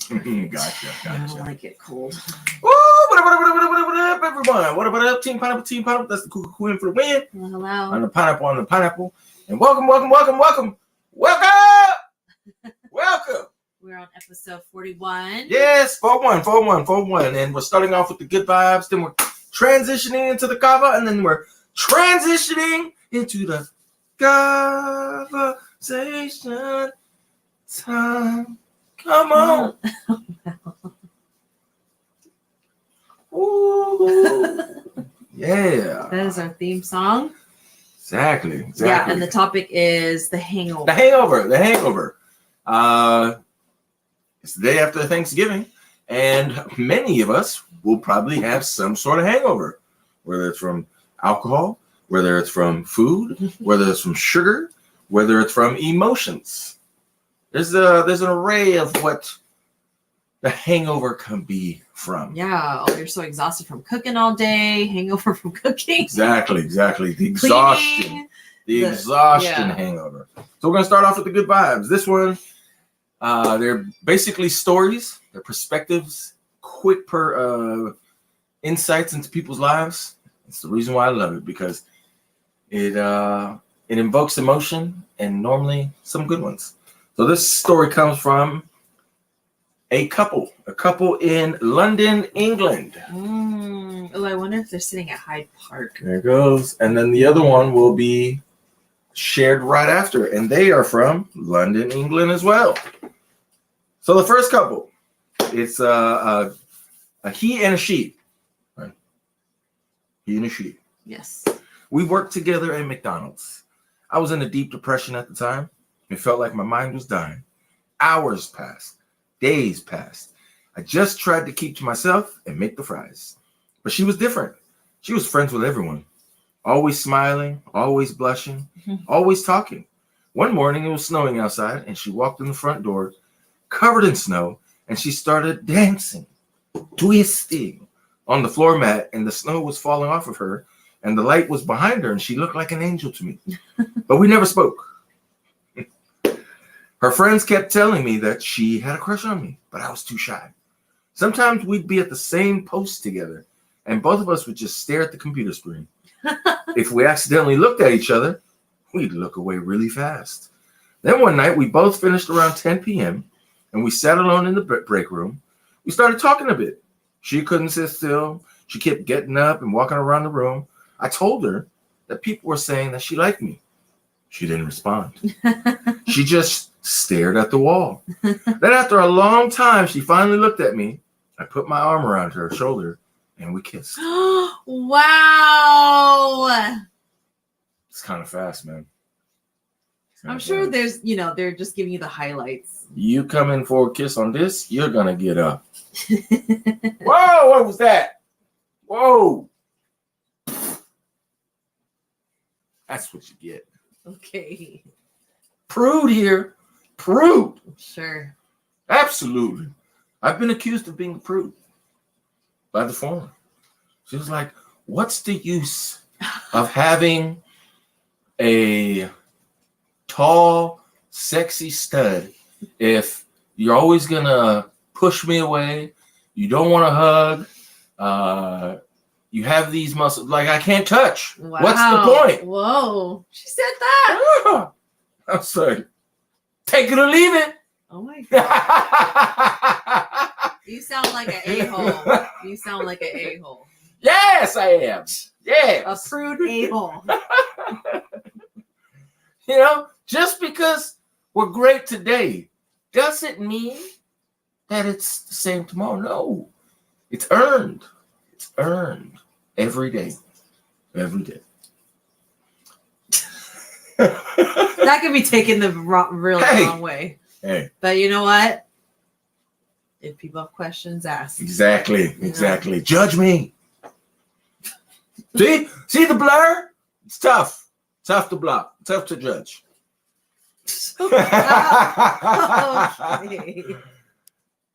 Gotcha. I don't like it cold. Woo! What up, everyone? What up, Team Pineapple? That's the cool in for the win. Hello. On the pineapple. And welcome. We're on episode 41. Yes, 41. And we're starting off with the good vibes. Then we're transitioning into the kava. And then we're transitioning into the kava-sation time. Come on. Ooh. Yeah. That is our theme song. Exactly. Yeah, and the topic is the hangover. The hangover. It's the day after Thanksgiving, and many of us will probably have some sort of hangover, whether it's from alcohol, whether it's from food, whether it's from sugar, whether it's from emotions. There's an array of what the hangover can be from. Yeah, you're so exhausted from cooking all day, hangover from cooking. Exactly. The exhaustion. The exhaustion hangover. So we're going to start off with the good vibes. This one, they're basically stories, they're perspectives, quick insights into people's lives. It's the reason why I love it, because it invokes emotion and normally some good ones. So this story comes from a couple in London, England. Oh, I wonder if they're sitting at Hyde Park. There it goes. And then the other one will be shared right after. And they are from London, England as well. So the first couple, it's a he and a she. Right? He and a she. Yes. We worked together at McDonald's. I was in a deep depression at the time. It felt like my mind was dying. Hours passed. Days passed. I just tried to keep to myself and make the fries. But she was different. She was friends with everyone. Always smiling, always blushing, always talking. One morning it was snowing outside and she walked in the front door covered in snow and she started dancing, twisting on the floor mat, and the snow was falling off of her and the light was behind her and she looked like an angel to me. But we never spoke. Her friends kept telling me that she had a crush on me, but I was too shy. Sometimes we'd be at the same post together, and both of us would just stare at the computer screen. If we accidentally looked at each other, we'd look away really fast. Then one night, we both finished around 10 p.m., and we sat alone in the break room. We started talking a bit. She couldn't sit still. She kept getting up and walking around the room. I told her that people were saying that she liked me. She didn't respond. She just stared at the wall. Then after a long time, she finally looked at me. I put my arm around her shoulder and we kissed. Wow. It's kind of fast, man. I'm sure there's, they're just giving you the highlights. You come in for a kiss on this, you're going to get up. Whoa, what was that? Whoa. That's what you get. Okay. Prude here. Prude. Sure. Absolutely. I've been accused of being a prude by the former. She was like, what's the use of having a tall, sexy stud if you're always going to push me away, you don't want to hug, you have these muscles, like I can't touch. Wow. What's the point? Whoa. She said that. Yeah. I was like, take it or leave it. Oh my God. You sound like an a-hole. Yes, I am. Yes. A prude a-hole. Just because we're great today doesn't mean that it's the same tomorrow. No. It's earned. It's earned every day. Every day. That could be taken the wrong way. Hey. But you know what? If people have questions, ask. Exactly. Judge me. See the blur? It's tough. Tough to block. Tough to judge. Okay.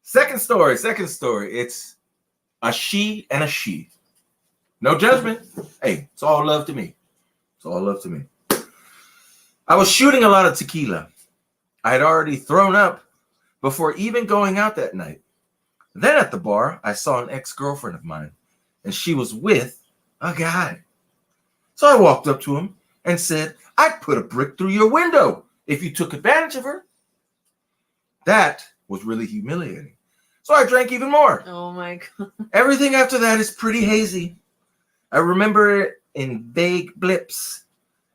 Second story. It's a she and a she. No judgment. Hey, it's all love to me. I was shooting a lot of tequila. I had already thrown up before even going out that night. Then at the bar, I saw an ex-girlfriend of mine, and she was with a guy. So I walked up to him and said, I'd put a brick through your window if you took advantage of her. That was really humiliating. So I drank even more. Oh my God. Everything after that is pretty hazy. I remember it in vague blips.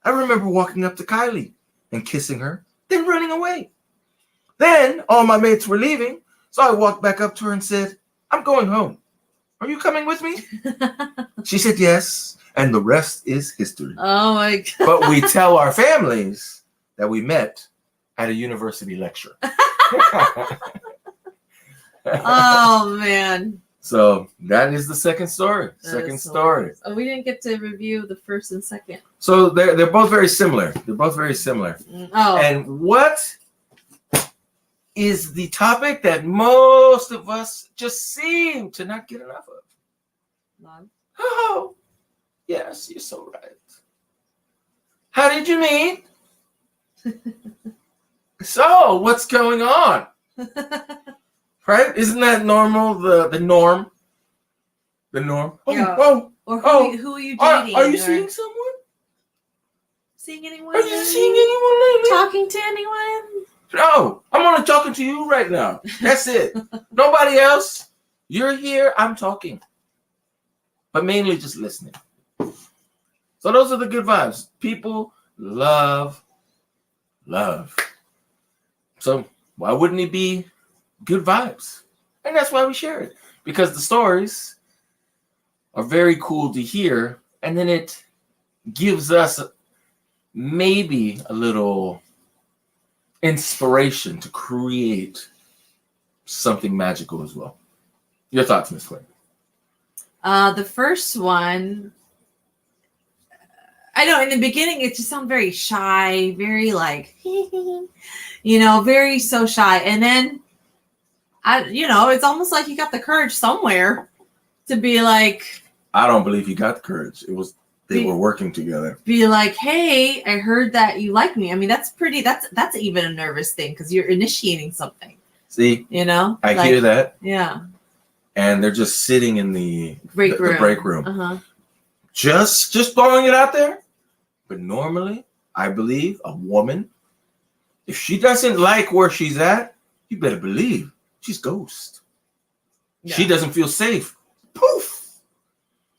I remember walking up to Kylie and kissing her, then running away. Then all my mates were leaving, so I walked back up to her and said, I'm going home. Are you coming with me? She said yes, and the rest is history. Oh my God. But we tell our families that we met at a university lecture. Oh man. So that is the second story. Second story. Oh, we didn't get to review the first and second. So they're both very similar. They're both very similar. Oh. And what is the topic that most of us just seem to not get enough of? Love. Oh, yes, you're so right. How did you meet? So, what's going on? Right? Isn't that normal? The norm? The norm? Oh, Yeah. oh, Or who are you dating? are you seeing someone? Seeing anyone? Are you seeing anyone lately? Talking to anyone? No, I'm only talking to you right now. That's it. Nobody else. You're here. I'm talking. But mainly just listening. So those are the good vibes. People love. So why wouldn't it be good vibes? And that's why we share it. Because the stories are very cool to hear. And then it gives us maybe a little inspiration to create something magical as well. Your thoughts, Miss Quinn? The first one, I know in the beginning it just sounded very shy, very like, very so shy. And then, it's almost like you got the courage somewhere to be like. I don't believe he got the courage. It was they were working together. Be like, hey, I heard that you like me. I mean, that's even a nervous thing because you're initiating something. See, I hear that. Yeah. And they're just sitting in the break room. Uh-huh. Just throwing it out there. But normally, I believe a woman, if she doesn't like where she's at, you better believe she's ghost. Yeah. She doesn't feel safe. Poof.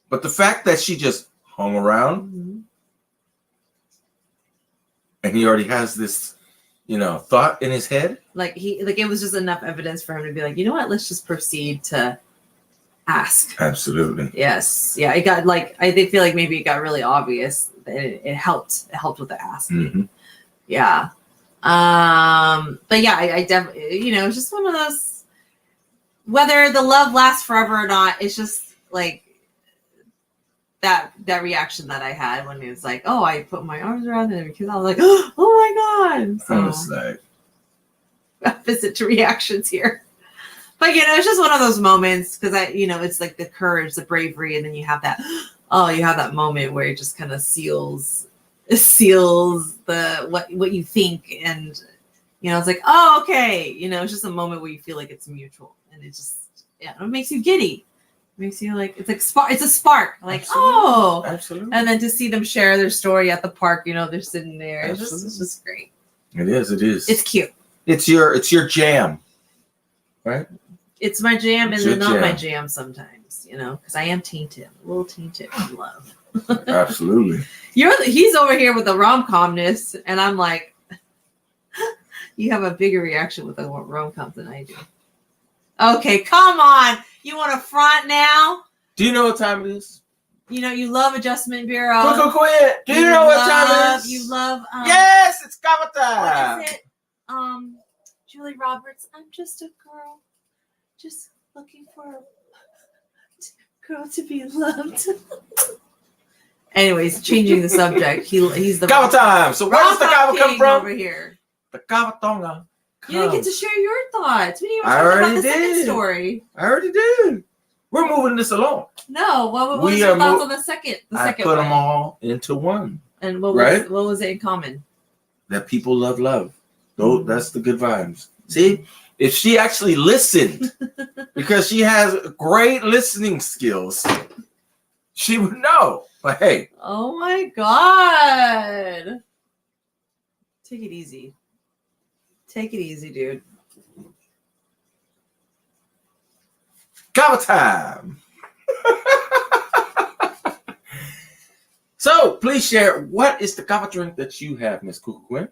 But the fact that she just hung around and he already has this, thought in his head. Like it was just enough evidence for him to be like, you know what? Let's just proceed to ask. Absolutely. Yes. Yeah. It got I feel like maybe it got really obvious that it helped. It helped with the ask. Mm-hmm. Yeah. But yeah, I definitely, it's just one of those, whether the love lasts forever or not, it's just like that reaction that I had when it was like, oh, I put my arms around him because I was like, oh my God. So, I was like, opposite to reactions here. But, it's just one of those moments because it's like the courage, the bravery. And then you have that moment where it just kind of seals the, what you think. And, it's like, oh, okay. It's just a moment where you feel like it's mutual and it just, it makes you giddy. Makes you like, it's like it's a spark. Like, absolutely. Absolutely. And then to see them share their story at the park, they're sitting there. It's just great. It is. It's cute. It's your jam, right? It's my jam, and then not my jam sometimes, because I am tainted, a little tainted in love. Absolutely. He's over here with the rom-comness, and I'm like, you have a bigger reaction with the rom-coms than I do. Okay, come on. You want to front now? Do you know what time it is? You love Adjustment Bureau. Quit. Do you know what time it is? You love. Yes, it's kava time. What is it? Julie Roberts. I'm just a girl, just looking for a girl to be loved. Anyways, changing the subject. He's the kava time. So where does the kava come from? Over here. The kava tonga. You didn't get to share your thoughts. We didn't even talk about the second story. I already did. We're moving this along. No, what was your thoughts on the second? I put them all into one. And what was it in common? That people love. That's the good vibes. See, if she actually listened, because she has great listening skills, she would know. But hey. Oh my God. Take it easy. Take it easy, dude. Kava time. So please share, what is the kava drink that you have, Miss Cuckoo Quinn?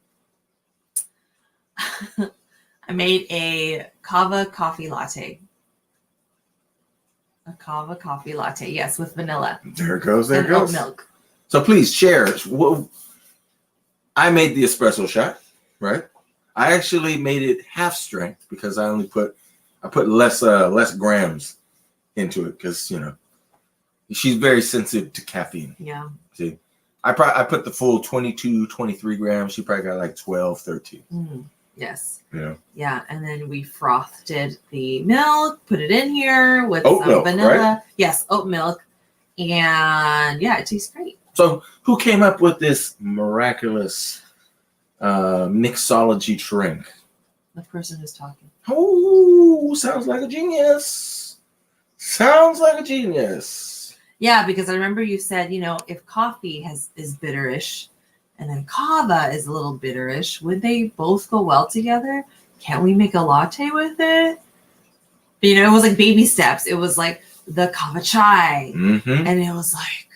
I made a kava coffee latte. A kava coffee latte, yes, with vanilla. There it goes. There and it goes. Oat milk. So please share. I made the espresso shot, right? I actually made it half strength because I put less grams into it because she's very sensitive to caffeine. Yeah. See, I put the full 22, 23 grams. She probably got like 12, 13. Mm, yes. Yeah. Yeah, and then we frothed the milk, put it in here with Oat some milk, vanilla. right? Yes, oat milk. And yeah, it tastes great. So who came up with this miraculous mixology drink? The person who's talking. Oh, sounds like a genius. Sounds like a genius. Yeah, because I remember you said, if coffee is bitterish and then kava is a little bitterish, would they both go well together? Can't we make a latte with it? But, it was like baby steps. It was like the kava chai. Mm-hmm. And it was like,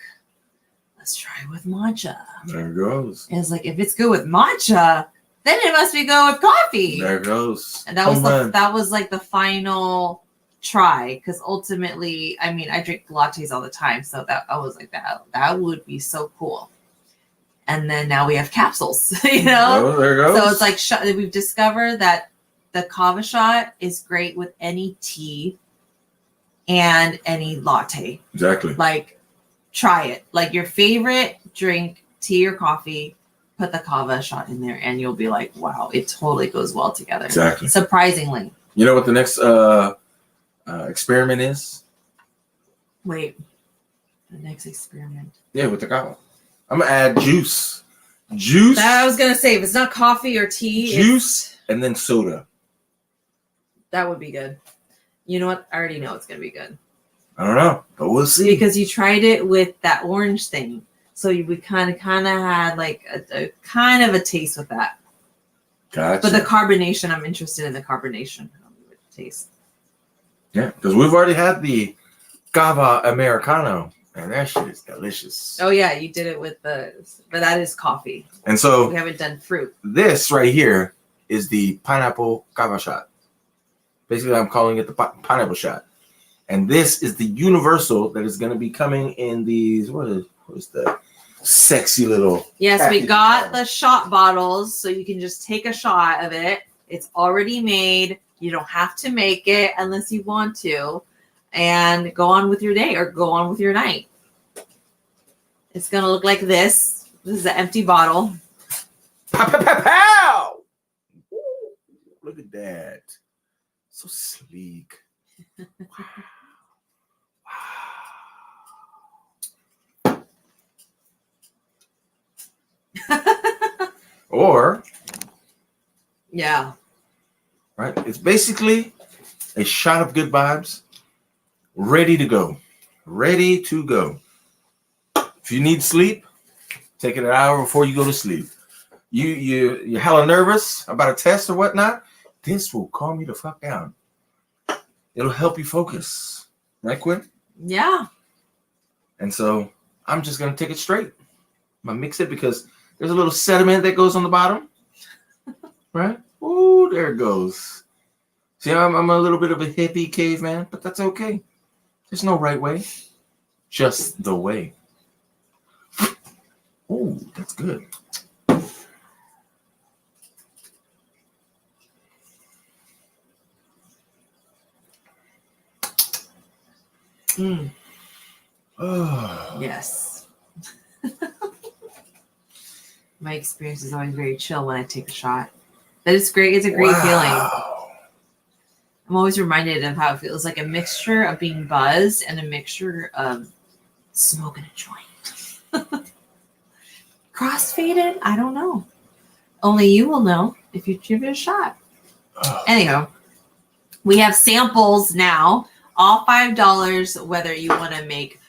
let's try it with matcha. There it goes. And it's like, if it's good with matcha, then it must be good with coffee. There it goes. And that was like the final try, because ultimately, I mean, I drink lattes all the time, so that I was like, that would be so cool. And then now we have capsules, Oh, there it goes. So it's like we've discovered that the kava shot is great with any tea and any latte. Exactly. Like, try it. Like your favorite drink, tea or coffee, put the kava shot in there, and you'll be like, wow, it totally goes well together. Exactly. Surprisingly. You know what the next experiment is? Wait. The next experiment. Yeah, with the kava. I'm going to add juice. Juice. I was going to say, if it's not coffee or tea. Juice and then soda. That would be good. You know what? I already know it's going to be good. I don't know, but we'll see. Because you tried it with that orange thing. So we kind of had like a kind of a taste with that. Gotcha. But the carbonation, I'm interested in the carbonation. How it would taste. Yeah, because we've already had the kava Americano, and that shit is delicious. Oh yeah, you did it with but that is coffee. And so we haven't done fruit. This right here is the pineapple kava shot. Basically, I'm calling it the pineapple shot. And this is the universal that is going to be coming in these, what is the sexy little. Yes, we got the shot bottles, so you can just take a shot of it. It's already made. You don't have to make it unless you want to. And go on with your day or go on with your night. It's going to look like this. This is an empty bottle. Pow, pow, pow, pow! Ooh, look at that. So sleek. Or, yeah, right? It's basically a shot of good vibes, ready to go. Ready to go. If you need sleep, take it an hour before you go to sleep. You're hella nervous about a test or whatnot. This will calm you the fuck down. It'll help you focus. Right, Quinn? Yeah. And so I'm just going to take it straight. I'm going to mix it because there's a little sediment that goes on the bottom. Right? Ooh, there it goes. See, I'm a little bit of a hippie caveman, but that's okay. There's no right way. Just the way. Ooh, that's good. Mm. Oh. Yes. My experience is always very chill when I take a shot. That is great. It's a great feeling. I'm always reminded of how it feels like a mixture of being buzzed and a mixture of smoking a joint. Crossfaded? I don't know. Only you will know if you give it a shot. Anyhow, We have samples now, all $5, whether you want to make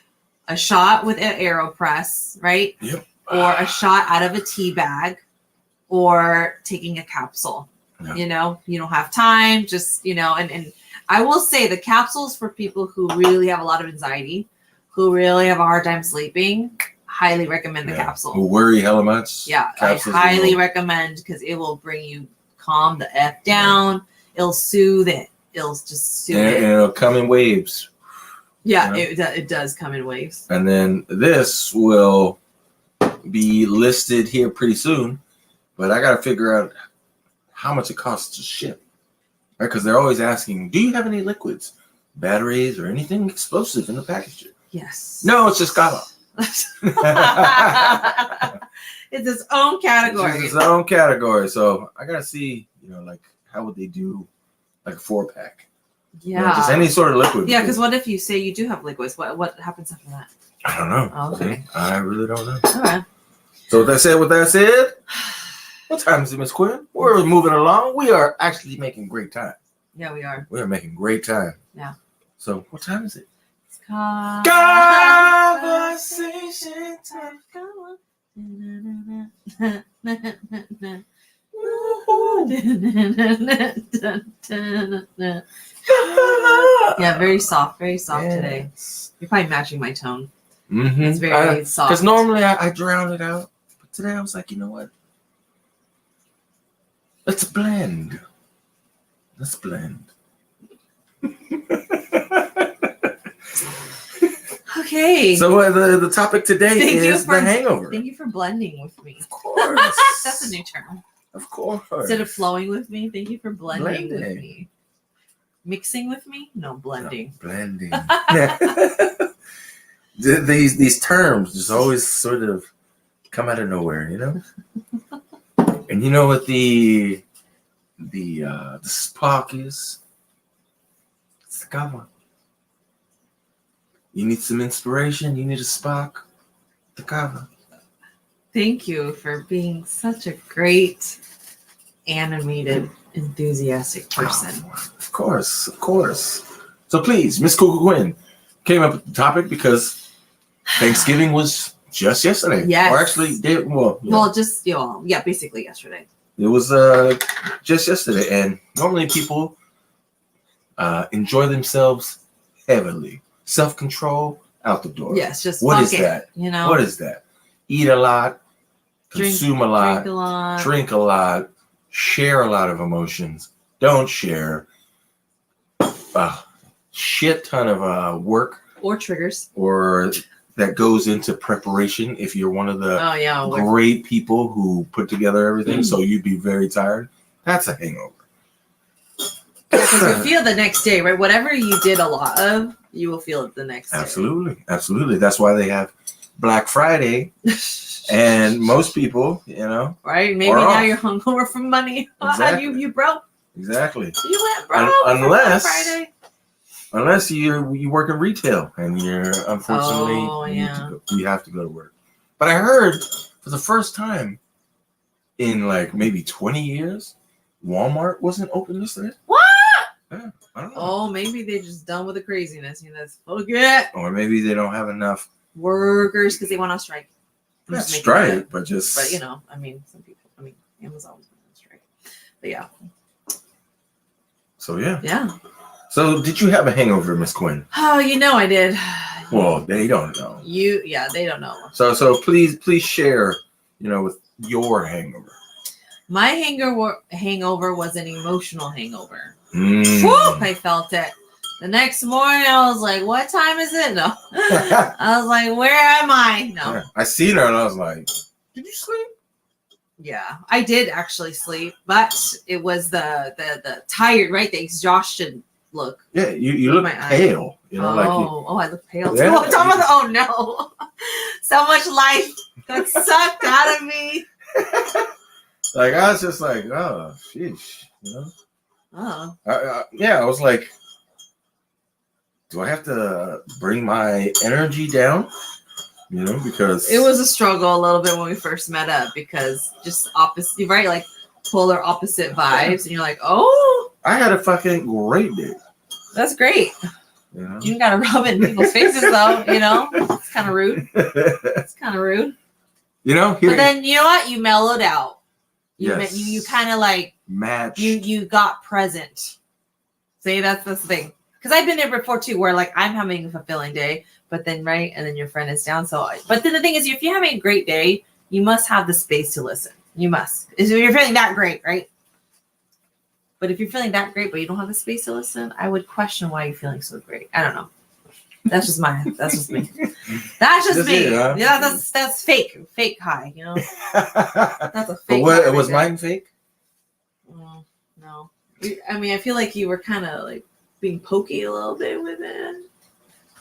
a shot with an AeroPress, right? Yep. Or a shot out of a tea bag, or taking a capsule. Yeah. You know, you don't have time, just, you know, and I will say the capsules for people who really have a lot of anxiety, who really have a hard time sleeping, highly recommend the capsule. Who worry hella much. Yeah, I highly recommend, because it will bring you calm the F down. It'll soothe it. It'll just soothe it. And it'll come in waves. Yeah, it does come in waves. And then this will be listed here pretty soon, but I got to figure out how much it costs to ship. Right? Because they're always asking, do you have any liquids, batteries, or anything explosive in the package? Yes. No, it's just kava. It's its own category. It's its own category. So I got to see, you know, like, how would they do like a 4-pack? Yeah. You know, just any sort of liquid. Yeah, because what if you say you do have liquids? What happens after that? I don't know. Oh, okay. I really don't know. All right. So with that said, what time is it, Miss Quinn? We're moving along. We are actually making great time. Yeah, we are. We are making great time. Yeah. So what time is it? It's called Kava-sation time. Yeah, very soft today. You're probably matching my tone. Mm-hmm. It's very soft. Because normally I drown it out, but today I was like, you know what? Let's blend. Okay. So the topic today is the hangover. Thank you for blending with me. Of course. That's a new term. Of course. Instead of flowing with me, thank you for blending with me. Mixing with me? No, blending. No, blending. These terms just always sort of come out of nowhere, you know? And you know what the spark is? It's the kava. You need some inspiration, you need a spark, the kava. Thank you for being such a great, animated, enthusiastic person. Of course. So please, Miss Cuckoo Quinn came up with the topic because Thanksgiving was just yesterday. Yes. Or actually, basically yesterday. It was just yesterday, and normally people enjoy themselves heavily. Self-control out the door. Yes, just what is that? You know, what is that? Eat a lot, consume a lot, drink a lot, share a lot of emotions. Don't share a shit ton of work or triggers or that goes into preparation. If you're one of the great people who put together everything, so you'd be very tired. That's a hangover. Because you feel the next day, right? Whatever you did a lot of, you will feel it the next day. Absolutely. That's why they have Black Friday, and most people, you know, right? Maybe now you're hungover from money. Exactly. You broke. Exactly. You went broke. Unless you work in retail and you're unfortunately you have to go to work. But I heard for the first time in like maybe 20 years, Walmart wasn't open yesterday. What? Yeah, I don't know. Oh, maybe they're just done with the craziness. You know, forget. Or maybe they don't have enough workers because they went on strike. Not strike, but you know, I mean, some people. I mean, Amazon's been on strike. But yeah. So yeah. Yeah. So did you have a hangover, Miss Quinn? Oh, you know I did. Well, they don't know. They don't know. So please share, you know, with your hangover. My hangover was an emotional hangover. Mm. Woo, I felt it. The next morning, I was like, what time is it? No. I was like, where am I? No. Yeah. I seen her and I was like, did you sleep? Yeah, I did actually sleep, but it was the tired, right? The exhaustion look. Yeah, you look pale. You know, I look pale. Yeah. Oh no. So much life got sucked out of me. Like I was just like, oh, sheesh, you know. Oh. I was like, do I have to bring my energy down? You know, because it was a struggle a little bit when we first met up because just opposite, right? Like polar opposite vibes, and you're like, oh. I had a fucking great day. That's great. You know? You gotta rub it in people's faces, though. You know, it's kind of rude. It's kind of rude. You know, but then you know what? You mellowed out. Yes. You kind of like matched. You got present. See, that's the thing. Because I've been there before too, where like I'm having a fulfilling day, but then right, and then your friend is down. So, but then the thing is, if you're having a great day, you must have the space to listen. You must. If you're feeling that great, right? But if you're feeling that great, but you don't have the space to listen, I would question why you're feeling so great. I don't know. That's just me. That's just me. It, huh? Yeah, that's fake high. You know, that's a fake. But what was mine fake? No. I mean, I feel like you were kind of like being pokey a little bit with it.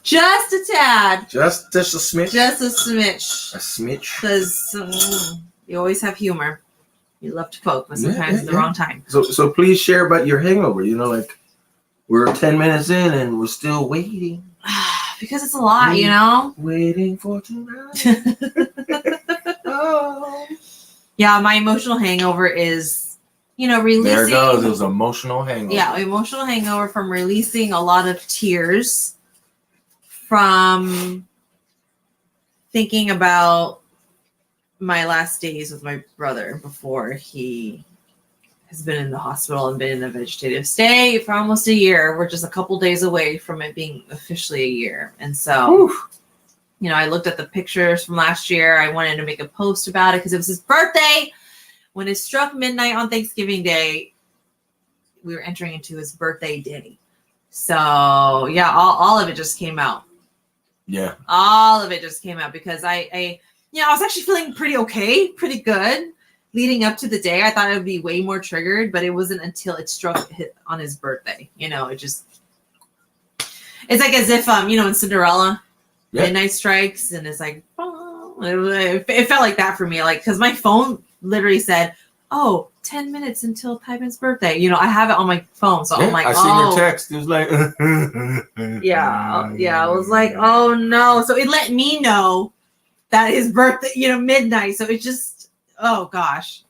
Just a tad. Just a smidge. Just a smidge. A smidge. Because you always have humor. You love to poke, but sometimes at the wrong time. So please share about your hangover. You know, like we're 10 minutes in and we're still waiting. Because it's a lot, you know? Waiting for tonight. Oh. Yeah, my emotional hangover is, releasing. There it goes. It was emotional hangover. Yeah, emotional hangover from releasing a lot of tears, from thinking about my last days with my brother before he has been in the hospital and been in a vegetative state for almost a year. We're just a couple days away from it being officially a year. And so, I looked at the pictures from last year. I wanted to make a post about it because it was his birthday. When it struck midnight on Thanksgiving Day, we were entering into his birthday day. So yeah, all of it just came out. Yeah. All of it just came out because I was actually feeling pretty good. Leading up to the day, I thought it would be way more triggered, but it wasn't until it hit on his birthday. It's like as if, in Cinderella, midnight strikes, and it's like, oh, it felt like that for me. Like, because my phone literally said, 10 minutes until Tybin's birthday. I have it on my phone. So I'm like, I seen your text. It was like, yeah. I was like, oh no. So it let me know that his birthday, midnight. So it just, oh gosh.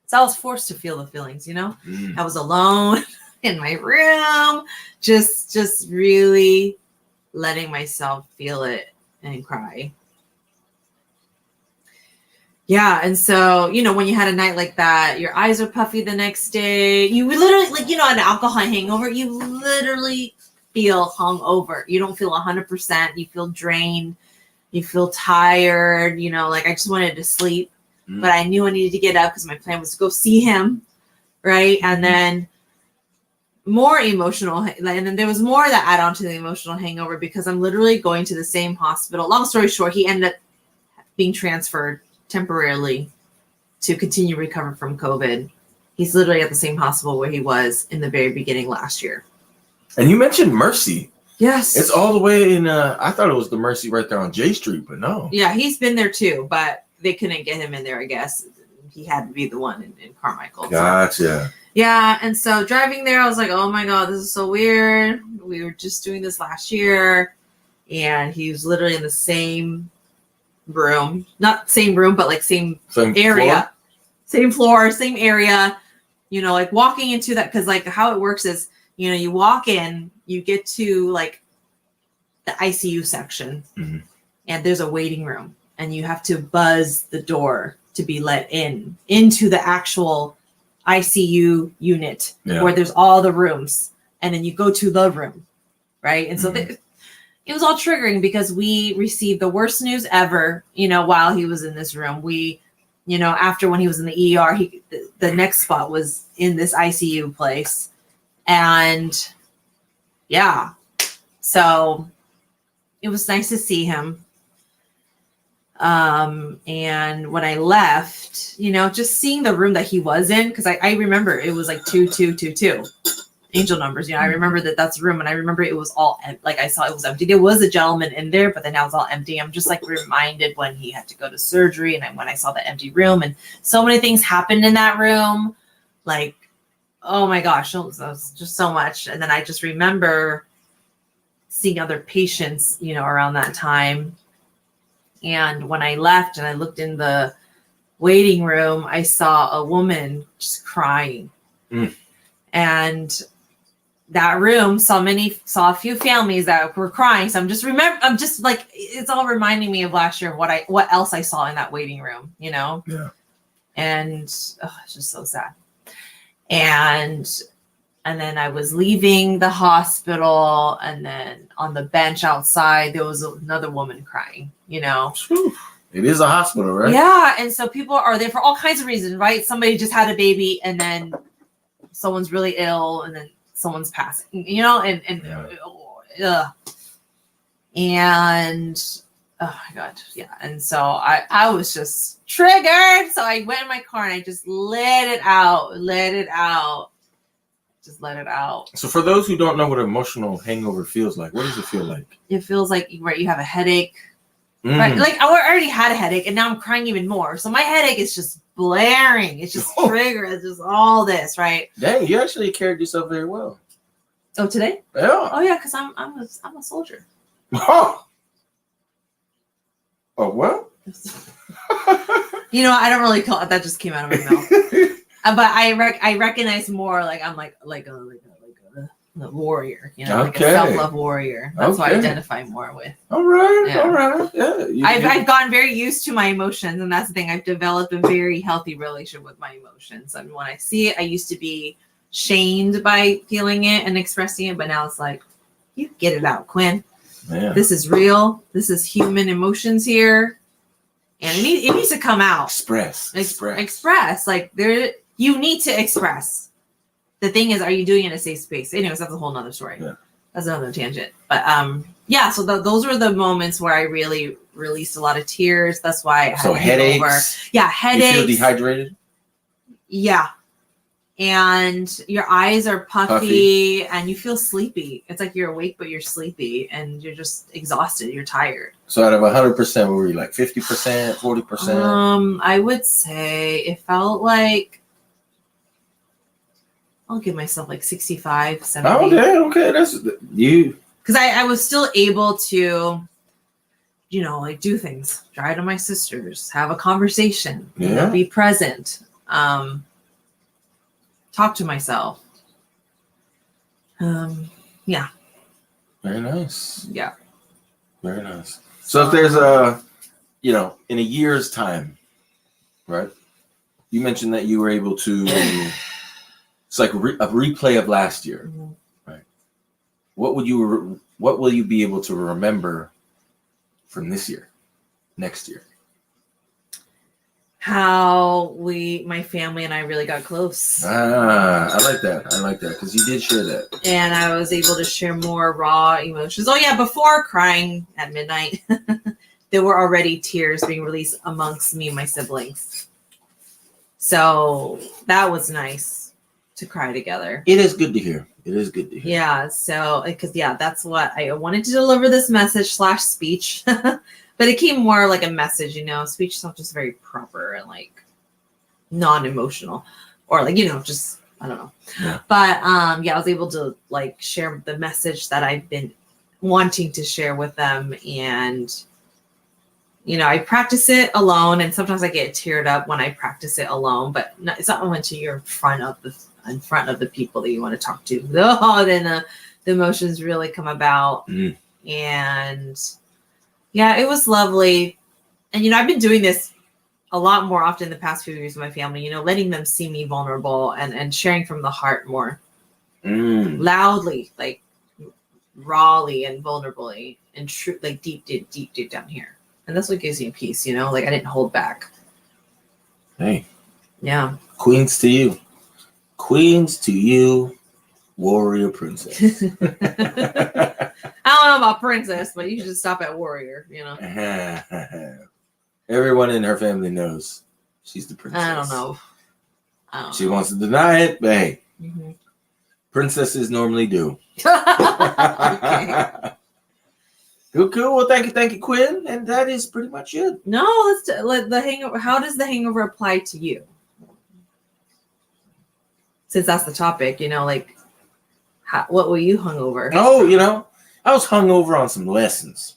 So I was forced to feel the feelings, I was alone in my room, just really letting myself feel it and cry. Yeah. And so, when you had a night like that, your eyes are puffy the next day. You literally, an alcohol hangover, you literally feel hungover. You don't feel 100%. You feel drained. You feel tired. I just wanted to sleep. But I knew I needed to get up because my plan was to go see him, right? And then more emotional, and then there was more that add on to the emotional hangover because I'm literally going to the same hospital. Long story short, he ended up being transferred temporarily to continue recover from COVID. He's literally at the same hospital where he was in the very beginning last year. And you mentioned Mercy. Yes. It's all the way in, I thought it was the Mercy right there on J Street, but no. Yeah, he's been there too, but they couldn't get him in there, I guess. He had to be the one in Carmichael. Gotcha. So. Yeah, and so driving there, I was like, oh my God, this is so weird. We were just doing this last year, and he was literally in the same room. Not same room, but like same area. Floor? Same floor, same area. Like walking into that, because like how it works is, you walk in, you get to like the ICU section, and there's a waiting room. And you have to buzz the door to be let into the actual ICU unit where there's all the rooms. And then you go to the room, right? And so it was all triggering because we received the worst news ever, while he was in this room. We, after when he was in the ER, the next spot was in this ICU place. And yeah, so it was nice to see him. And when I left, just seeing the room that he was in, because I remember it was like 2222 angel numbers. I remember that's the room, and I remember it was all like I saw it was empty. There was a gentleman in there, but then now it's all empty. I'm just like reminded when he had to go to surgery, and when I saw the empty room, and so many things happened in that room. Like, oh my gosh, it was just so much. And then I just remember seeing other patients, around that time. And when I left and I looked in the waiting room, I saw a woman just crying. And that room saw a few families that were crying. So I'm just like, it's all reminding me of last year of what else I saw in that waiting room, you know? Yeah. And it's just so sad. And then I was leaving the hospital, and then on the bench outside, there was another woman crying, you know? It is a hospital, right? Yeah. And so people are there for all kinds of reasons, right? Somebody just had a baby, and then someone's really ill, and then someone's passing, you know, and oh my God. Yeah. And so I was just triggered. So I went in my car and I just let it out. Just let it out. So for those who don't know what emotional hangover feels like, what does it feel like? It feels like, right, you have a headache. Right? Like I already had a headache, and now I'm crying even more. So my headache is just blaring. It's just triggered. It's just all this, right? Dang, you actually carried yourself very well. Oh, today? Yeah. Oh yeah, because I'm a soldier. Oh. Oh well. You know, I don't really call it. That just came out of my mouth. But I recognize more like I'm like a warrior, you know, like a self-love warrior. That's what I identify more with. All right. Yeah. I've gotten very used to my emotions, and that's the thing. I've developed a very healthy relationship with my emotions. I mean, when I see it, I used to be shamed by feeling it and expressing it, but now it's like, you get it out, Quinn. Yeah. This is real. This is human emotions here, and it needs to come out. Express. Like you need to express. The thing is, are you doing it in a safe space? Anyways, that's a whole nother story. Yeah. That's another tangent. But yeah, so those were the moments where I really released a lot of tears. That's why I had a headaches. hangover. Yeah, headaches. You feel dehydrated? Yeah. And your eyes are puffy and you feel sleepy. It's like you're awake, but you're sleepy and you're just exhausted. You're tired. So out of 100%, what were you, like 50%, 40%? I would say it felt like, I'll give myself like 65, 70. Okay. That's you. Because I was still able to, you know, like do things, drive to my sister's, have a conversation, you know, be present, talk to myself. Yeah. Very nice. Yeah. Very nice. So if there's a, you know, in a year's time, right? You mentioned that you were able to, it's like a replay of last year, right? What will you be able to remember from this year, next year? How my family and I really got close. I like that because you did share that. And I was able to share more raw emotions. Oh yeah, before crying at midnight, there were already tears being released amongst me and my siblings. So that was nice to cry together. It is good to hear. Yeah. So, because that's what I wanted to deliver, this message / speech. But it came more like a message, you know, speech is not just very proper and like non-emotional or like, you know, just, I don't know. Yeah. But I was able to like share the message that I've been wanting to share with them. And, you know, I practice it alone, and sometimes I get teared up when I practice it alone, but it's not until you're in front of the people that you want to talk to. Oh, then the emotions really come about. And yeah, it was lovely. And, you know, I've been doing this a lot more often the past few years with my family, you know, letting them see me vulnerable and sharing from the heart more loudly, like rawly and vulnerably and true, like deep down here. And that's what gives me peace, you know, like I didn't hold back. Hey. Yeah. Queens to you, warrior princess. I don't know about princess, but you should stop at warrior, you know. Everyone in her family knows she's the princess. I don't know. She wants to deny it, but hey, princesses normally do. Okay. Cool. Well, thank you, Quinn. And that is pretty much it. No, let the hangover. How does the hangover apply to you? Since that's the topic, you know, like, what were you hungover? Oh, you know, I was hungover on some lessons.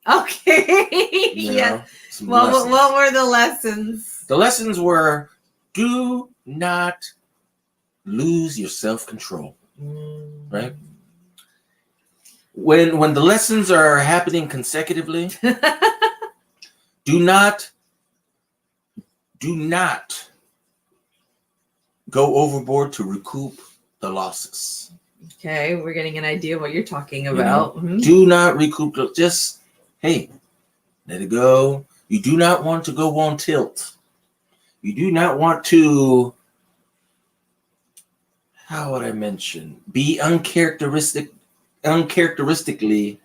Okay. Yeah. Well, what were the lessons? The lessons were: do not lose your self-control. Right? When the lessons are happening consecutively, do not go overboard to recoup the losses. Okay, we're getting an idea what you're talking about. Do not recoup. Just, hey, let it go. You do not want to go on tilt. You do not want to, how would I mention, be uncharacteristically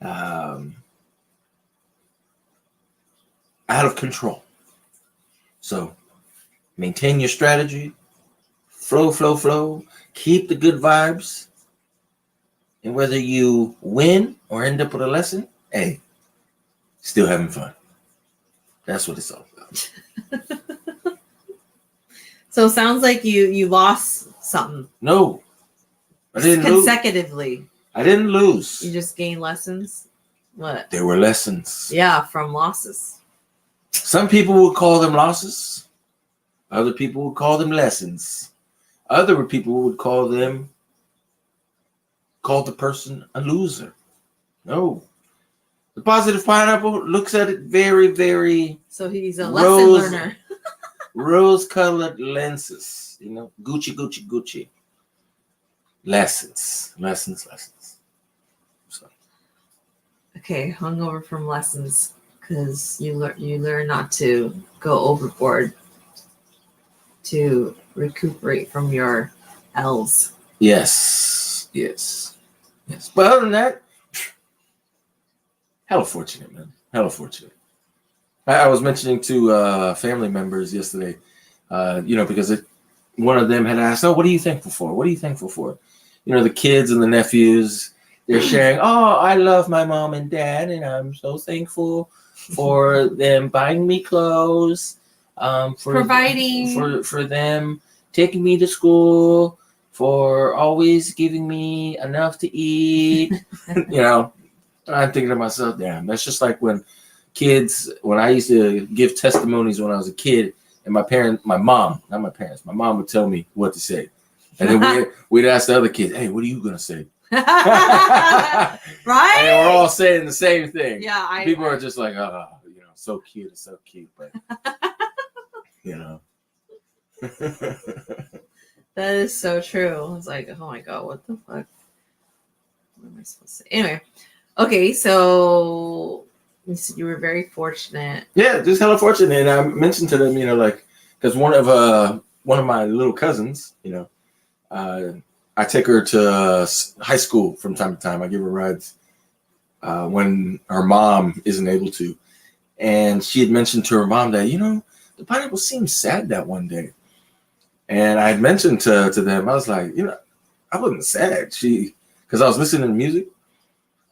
out of control. So maintain your strategy, flow, keep the good vibes. And whether you win or end up with a lesson, hey, still having fun. That's what it's all about. So it sounds like you lost something. No, I didn't consecutively. Lose. I didn't lose. You just gained lessons. What? There were lessons. Yeah, from losses. Some people would call them losses. Other people would call them lessons. Other people would call the person a loser. No. The positive pineapple looks at it very, very. So he's a lesson learner. Rose-colored lenses. Gucci. Lessons. So. Okay, hungover from lessons, because you learn not to go overboard to recuperate from your L's. Yes. But other than that, hella fortunate, man. Hella fortunate. I was mentioning to family members yesterday, because one of them had asked, "Oh, what are you thankful for? What are you thankful for?" The kids and the nephews, they're sharing, "Oh, I love my mom and dad, and I'm so thankful for them buying me clothes, for providing for them taking me to school, for always giving me enough to eat." I'm thinking to myself, damn, that's just like when I used to give testimonies when I was a kid, and my mom would tell me what to say. And then we'd ask the other kids, "Hey, what are you going to say?" Right? And we're all saying the same thing. Yeah. People are just like, "Oh, so cute. It's so cute." But, That is so true. I was like, oh my God, what the fuck? What am I supposed to say? Anyway. Okay, so you said you were very fortunate. Yeah, just hella fortunate. And I mentioned to them, because one of my little cousins, I take her to high school from time to time. I give her rides when her mom isn't able to. And she had mentioned to her mom that, the pineapple seemed sad that one day. And I had mentioned to them, I was like, I wasn't sad. Because I was listening to music.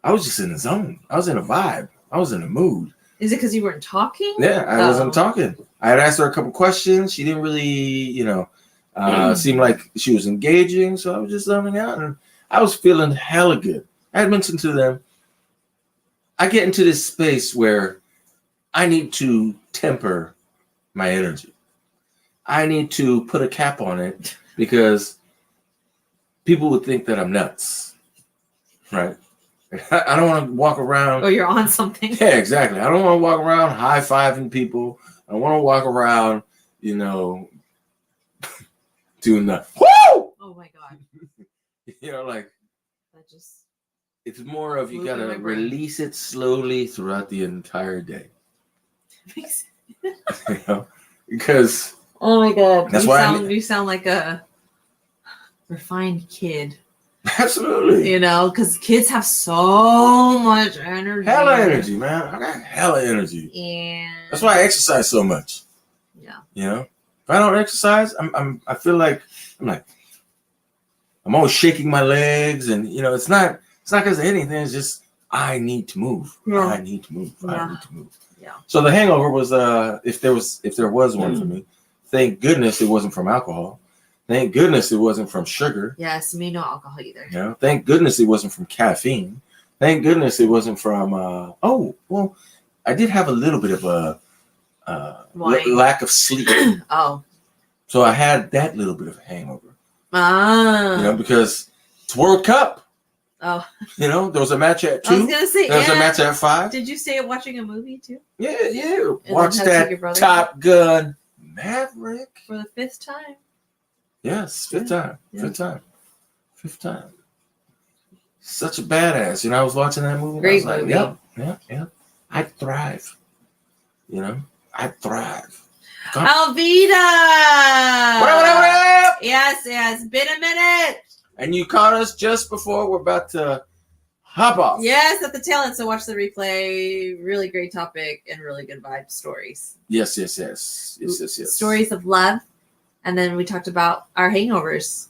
I was just in the zone. I was in a vibe. I was in a mood. Is it because you weren't talking? Yeah, I wasn't talking. I had asked her a couple questions. She didn't really, seem like she was engaging. So I was just zoning out, and I was feeling hella good. I had mentioned to them, I get into this space where I need to temper my energy. I need to put a cap on it because people would think that I'm nuts, right? I don't want to walk around. Oh, you're on something. Yeah, exactly. I don't want to walk around high-fiving people. I don't want to walk around, doing the whoo. Oh my God. That just. It's more of you gotta release it slowly throughout the entire day. Because. Oh my God. That's you sound like a refined kid. Absolutely. Because kids have so much energy. Hella energy, man. I got hella energy. And that's why I exercise so much. Yeah. If I don't exercise, I feel like I'm always shaking my legs, and it's not because of anything. It's just I need to move. Yeah. I need to move. Yeah. I need to move. Yeah. So the hangover was if there was one for me, thank goodness it wasn't from alcohol. Thank goodness it wasn't from sugar. Yes, me no alcohol either. Thank goodness it wasn't from caffeine. Thank goodness it wasn't from. I did have a little bit of a lack of sleep. Oh. So I had that little bit of a hangover. Because it's World Cup. Oh. There was a match at 2. I was gonna say, there was a match at 5. Did you say watching a movie too? Yeah. And Watch that Top Gun Maverick. For the 5th time. Yes, 5th time. Yeah. 5th time. Such a badass. I was watching that movie. Great I was movie. Like, yep. I thrive. I thrive. Alvita! What? Yes, it's been a minute. And you caught us just before we're about to hop off. Yes, at the tail end. So watch the replay. Really great topic and really good vibe stories. Yes. Stories of love. And then we talked about our hangovers.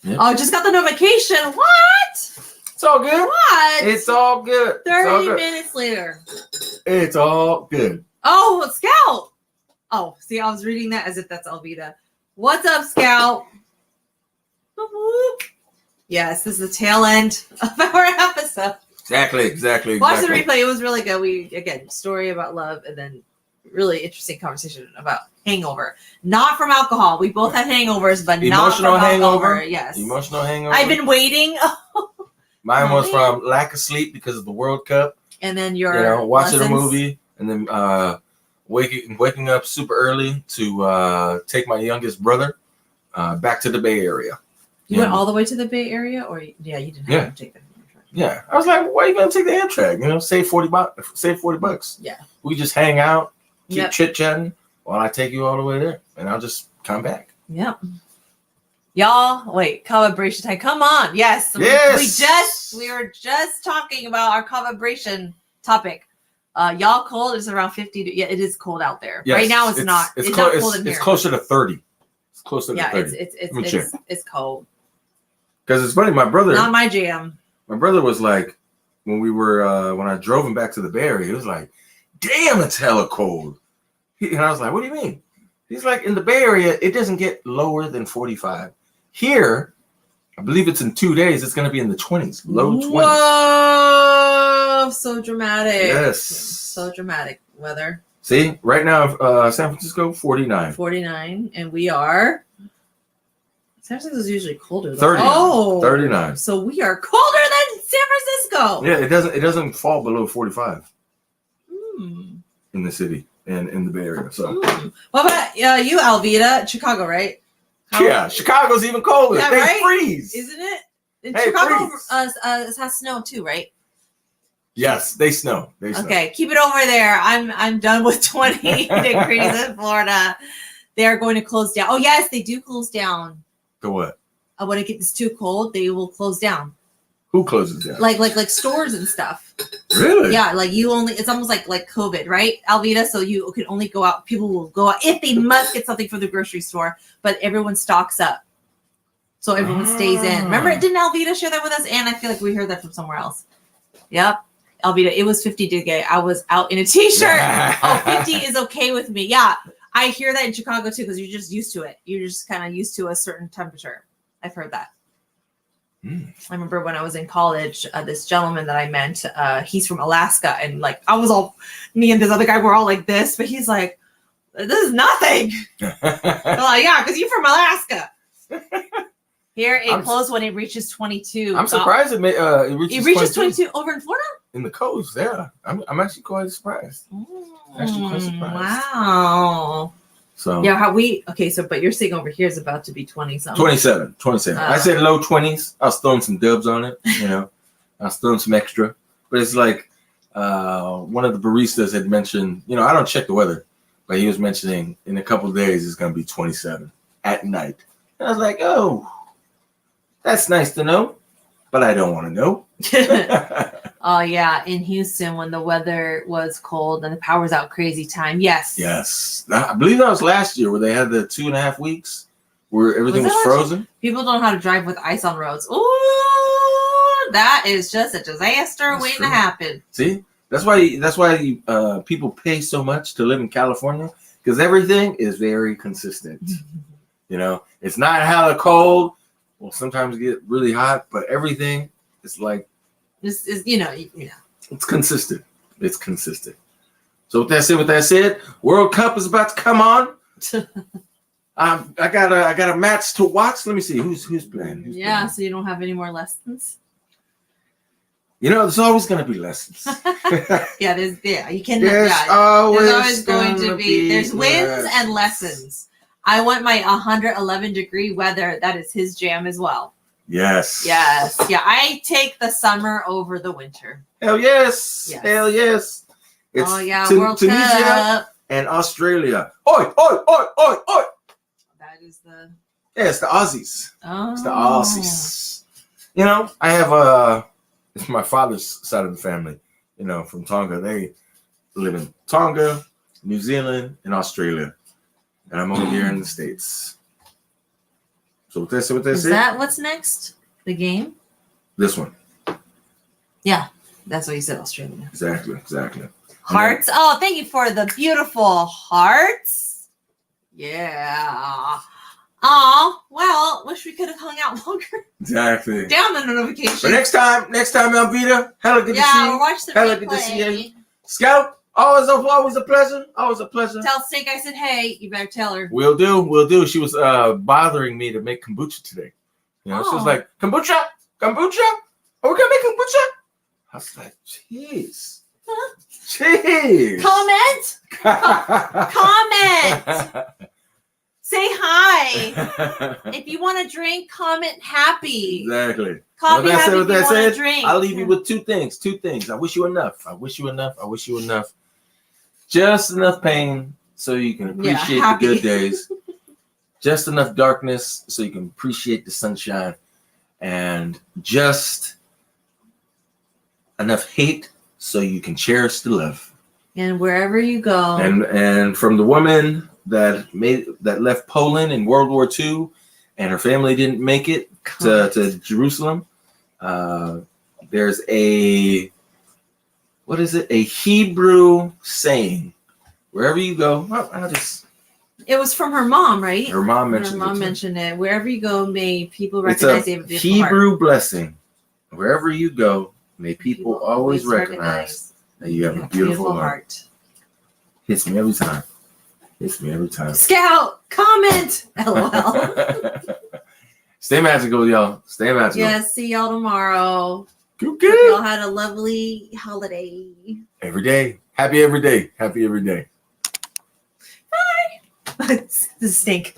Yep. Oh, just got the notification. What? It's all good. What? It's all good. 30 minutes later. It's all good. Oh, Scout. Oh, see, I was reading that as if that's Alvita. What's up, Scout? Yes, this is the tail end of our episode. Exactly. Watch the replay. It was really good. Again, story about love and then really interesting conversation about hangover. Not from alcohol. We both had hangovers, but not from hangover. Alcohol. Yes. Emotional hangover. I've been waiting. Mine was from lack of sleep because of the World Cup. And then your watching a movie and then waking up super early to take my youngest brother back to the Bay Area. You went all the way to the Bay Area, or you didn't have to take the Amtrak. Yeah, I was like, why are you gonna take the Amtrak? Save $40. Yeah, we just hang out, keep chit chatting while I take you all the way there, and I'll just come back. Yep. Y'all, wait, calibration time. Come on, yes. We were just talking about our calibration topic. Y'all cold? It's around 50. It is cold out there. Yes, right now it's not. It's not cold in here. It's closer to 30. It's closer to 30. It's cold. Because it's funny, my brother. Not my jam. My brother was like, when I drove him back to the Bay Area, he was like, "Damn, it's hella cold." And I was like, "What do you mean?" He's like, "In the Bay Area, it doesn't get lower than 45. Here, I believe it's in 2 days. It's going to be in the 20s, low 20s." Whoa, so dramatic. Yes, so dramatic weather. See, right now, San Francisco 49. 49, and we are. San Francisco is usually colder. 39. So we are colder than San Francisco. Yeah, it doesn't fall below 45 in the city and in the Bay Area. So, what about you, Alvita? Chicago, right? Yeah, Chicago's even colder. Yeah, they freeze, isn't it? In Chicago has snow too, right? Yes, they snow. Okay, keep it over there. I'm done with 20 degrees in Florida. They are going to close down. Oh yes, they do close down. The what? When it gets too cold, they will close down. Who closes down? Like stores and stuff. Really? Yeah, it's almost like COVID, right, Alvita? So you can only go out. People will go out if they must get something from the grocery store, but everyone stocks up. So everyone stays in. Remember, didn't Alvita share that with us? And I feel like we heard that from somewhere else. Yep. Alvita, it was 50 today. I was out in a t-shirt. 50 is okay with me. Yeah. I hear that in Chicago too, because you're just used to it. You're just kind of used to a certain temperature. I've heard that. I remember when I was in college, this gentleman that I met, he's from Alaska, and me and this other guy were all like this, but he's like, "This is nothing." They're like, "Yeah, because you're from Alaska." Here it closes when it reaches 22. I'm surprised it reaches 22 over in Florida. In the coast, yeah. I'm actually quite surprised. Wow. So yeah, but you're saying over here is about to be 20 something. 27. I said low 20s. I was throwing some dubs on it, I was throwing some extra. But it's like one of the baristas had mentioned, I don't check the weather, but he was mentioning in a couple of days it's gonna be 27 at night. And I was like, oh, that's nice to know, but I don't want to know. Oh yeah, in Houston when the weather was cold and the power's out crazy time. Yes. I believe that was last year where they had the 2.5 weeks where everything was frozen. People don't know how to drive with ice on roads. Ooh, that is just a disaster waiting to happen. See, that's why people pay so much to live in California, because everything is very consistent. It's not hella cold. Well, sometimes it get really hot, but everything is like. This is, It's consistent. So with that said, World Cup is about to come on. I got a match to watch. Let me see who's playing. Who's Yeah, playing? so you don't have any more lessons. You know, there's always gonna be lessons. Yeah, you can. There's Yeah, always, there's always going to gonna be. There's wins lessons. and lessons. I want my 111-degree weather. That is his jam as well. Yes. Yes. Yeah, I take the summer over the winter. Hell yes. Yes. Hell yes. It's Oh yeah, Tunisia World Cup. and Australia. Oi, oi, oi, oi, oi. That is the. Yeah, it's the Aussies. Oh. It's the Aussies. You know, I have it's my father's side of the family, you know, from Tonga. They live in Tonga, New Zealand, and Australia. And I'm over here in the States. So what Is is that what's next? The game? This one. Yeah, that's what you said, Australia. Exactly. Hearts. Oh, thank you for the beautiful hearts. Yeah. Oh, well, wish we could have hung out longer. Exactly. Down the notification. But next time, Elvita, hella good to see Yeah, you. we'll watch the Hella good to see replay. you. Scout, always a pleasure. Always a pleasure. Tell Steak I said, hey, you better tell her. Will do. She was bothering me to make kombucha today. You know, she was Oh. like, kombucha? Are we gonna make kombucha? I was like, jeez. Comment. Comment. Say hi. If you want to drink, comment happy. Exactly. Copy With that happy said, if with you that want to said, drink. I'll leave you with two things. I wish you enough. Just enough pain so you can appreciate the happy. good days. Just enough darkness so you can appreciate the sunshine. And just enough hate so you can cherish the love. And wherever you go. And from the woman that left Poland in World War II and her family didn't make it to Jerusalem, there's a Hebrew saying, wherever you go, It was from her mom, right? her mom mentioned Her mom it. mentioned it. Wherever you go, may people It's recognize a you have a beautiful heart. Hebrew blessing. Wherever you go, may people always recognize that you have a beautiful heart. Hits me every time. Scout, comment. LOL. Stay magical, y'all. Stay magical. Yes, see y'all tomorrow. Good. Hope y'all had a lovely holiday. Every day. Happy every day. Bye. This is Stink.